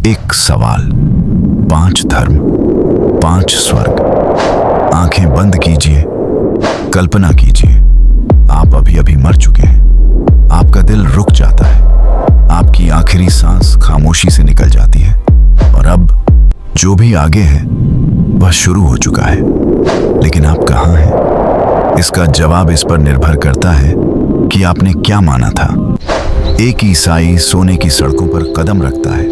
एक सवाल, 5 धर्म, 5 स्वर्ग। आंखें बंद कीजिए, कल्पना कीजिए, आप अभी अभी मर चुके हैं। आपका दिल रुक जाता है, आपकी आखिरी सांस खामोशी से निकल जाती है और अब जो भी आगे है वह शुरू हो चुका है। लेकिन आप कहाँ हैं? इसका जवाब इस पर निर्भर करता है कि आपने क्या माना था। एक ईसाई सोने की सड़कों पर कदम रखता है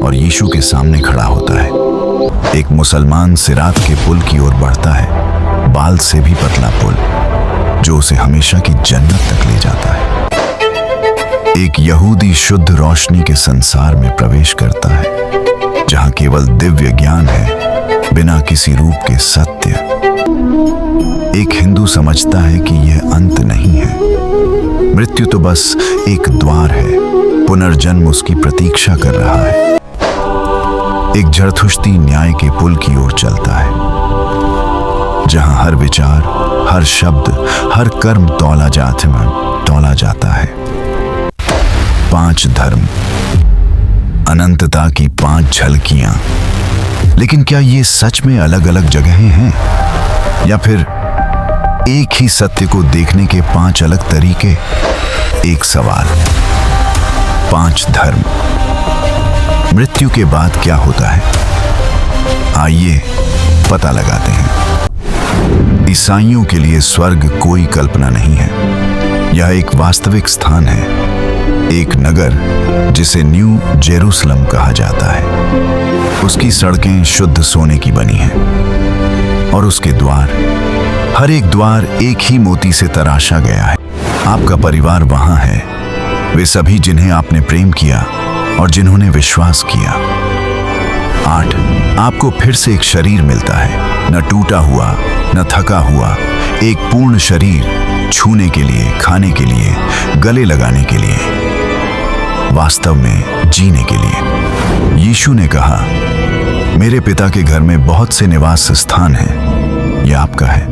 और यीशु के सामने खड़ा होता है। एक मुसलमान सिरात के पुल की ओर बढ़ता है, बाल से भी पतला पुल जो उसे हमेशा की जन्नत तक ले जाता है। एक यहूदी शुद्ध रोशनी के संसार में प्रवेश करता है, जहां केवल दिव्य ज्ञान है, बिना किसी रूप के सत्य। एक हिंदू समझता है कि यह अंत नहीं है, मृत्यु तो बस एक द्वार है, पुनर्जन्म उसकी प्रतीक्षा कर रहा है। एक जरथुश्ती न्याय के पुल की ओर चलता है, जहां हर विचार, हर शब्द, हर कर्म तौला जाता है। 5 धर्म, अनंतता की 5 झलकियां। लेकिन क्या ये सच में अलग अलग जगहें हैं, या फिर एक ही सत्य को देखने के 5 अलग तरीके? एक सवाल, 5 धर्म। मृत्यु के बाद क्या होता है? आइए पता लगाते हैं। ईसाइयों के लिए स्वर्ग कोई कल्पना नहीं है, यह एक वास्तविक स्थान है, एक नगर जिसे न्यू जेरूसलम कहा जाता है। उसकी सड़कें शुद्ध सोने की बनी हैं और उसके द्वार, हर एक द्वार एक ही मोती से तराशा गया है। आपका परिवार वहां है, वे सभी जिन्हें आपने प्रेम किया और जिन्होंने विश्वास किया। 8, आपको फिर से एक शरीर मिलता है, न टूटा हुआ, न थका हुआ, एक पूर्ण शरीर, छूने के लिए, खाने के लिए, गले लगाने के लिए, वास्तव में जीने के लिए। यीशु ने कहा, मेरे पिता के घर में बहुत से निवास स्थान हैं, यह आपका है।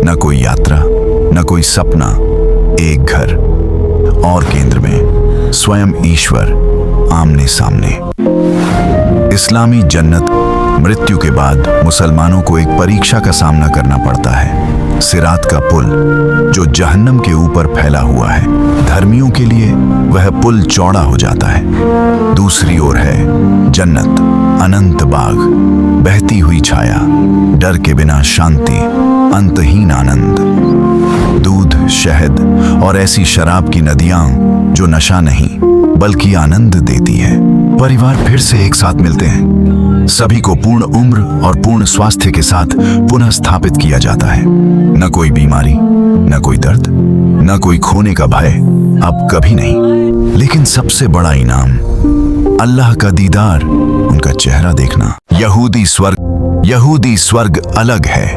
न कोई यात्रा, न कोई सपना, एक घर, और केंद्र में स्वयं ईश्वर आमने सामने। इस्लामी जन्नत। मृत्यु के बाद मुसलमानों को एक परीक्षा का सामना करना पड़ता है, सिरात का पुल जो जहन्नम के ऊपर फैला हुआ है। धर्मियों के लिए वह पुल चौड़ा हो जाता है। दूसरी ओर है जन्नत, अनंत बाग, बहती हुई छाया, डर के बिना शांति, अंतहीन आनंद, दूध, शहद और ऐसी शराब की नदियां जो नशा नहीं बल्कि आनंद देती है। परिवार फिर से एक साथ मिलते हैं, सभी को पूर्ण उम्र और पूर्ण स्वास्थ्य के साथ पुनः स्थापित किया जाता है। न कोई बीमारी, न कोई दर्द, न कोई खोने का भय, अब कभी नहीं। लेकिन सबसे बड़ा इनाम, अल्लाह का दीदार, उनका चेहरा देखना। यहूदी स्वर्ग अलग है,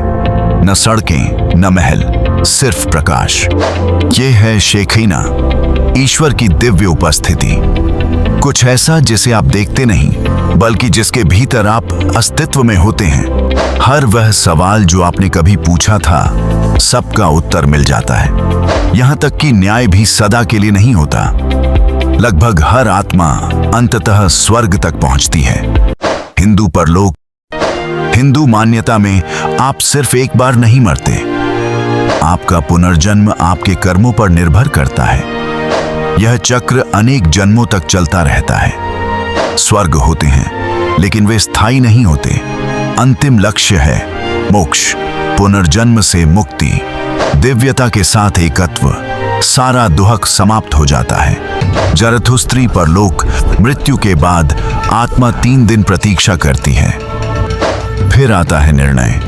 न सड़कें, न महल, सिर्फ प्रकाश। ये है शेखीना, ईश्वर की दिव्य उपस्थिति, कुछ ऐसा जिसे आप देखते नहीं बल्कि जिसके भीतर आप अस्तित्व में होते हैं। हर वह सवाल जो आपने कभी पूछा था, सबका उत्तर मिल जाता है। यहां तक कि न्याय भी सदा के लिए नहीं होता। लगभग हर आत्मा अंततः स्वर्ग तक पहुंचती है। हिंदू परलोक। हिंदू मान्यता में आप सिर्फ एक बार नहीं मरते, आपका पुनर्जन्म आपके कर्मों पर निर्भर करता है। यह चक्र अनेक जन्मों तक चलता रहता है। स्वर्ग होते हैं लेकिन वे स्थायी नहीं होते। अंतिम लक्ष्य है मोक्ष, पुनर्जन्म से मुक्ति, दिव्यता के साथ एकत्व। सारा दुहक समाप्त हो जाता है। जरथुस्त्री परलोक। मृत्यु के बाद आत्मा 3 दिन प्रतीक्षा करती है। फिर आता है निर्णय,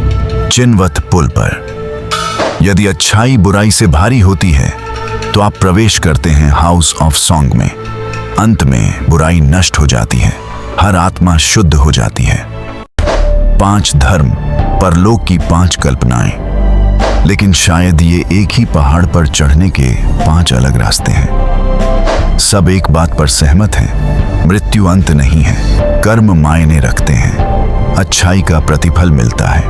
चिन्वत पुल पर। यदि अच्छाई बुराई से भारी होती है तो आप प्रवेश करते हैं हाउस ऑफ सॉन्ग में। अंत में बुराई नष्ट हो जाती है, हर आत्मा शुद्ध हो जाती है। 5 धर्म, परलोक की 5 कल्पनाएं। लेकिन शायद ये एक ही पहाड़ पर चढ़ने के 5 अलग रास्ते हैं। सब एक बात पर सहमत हैं, मृत्यु अंत नहीं है, कर्म मायने रखते हैं। अच्छाई का प्रतिफल मिलता है,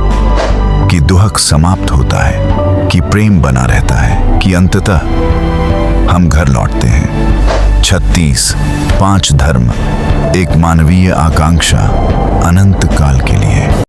कि दुहक समाप्त होता है, कि प्रेम बना रहता है, कि अंततः हम घर लौटते हैं। 36 5 धर्म। एक मानवीय आकांक्षा अनंत काल के लिए।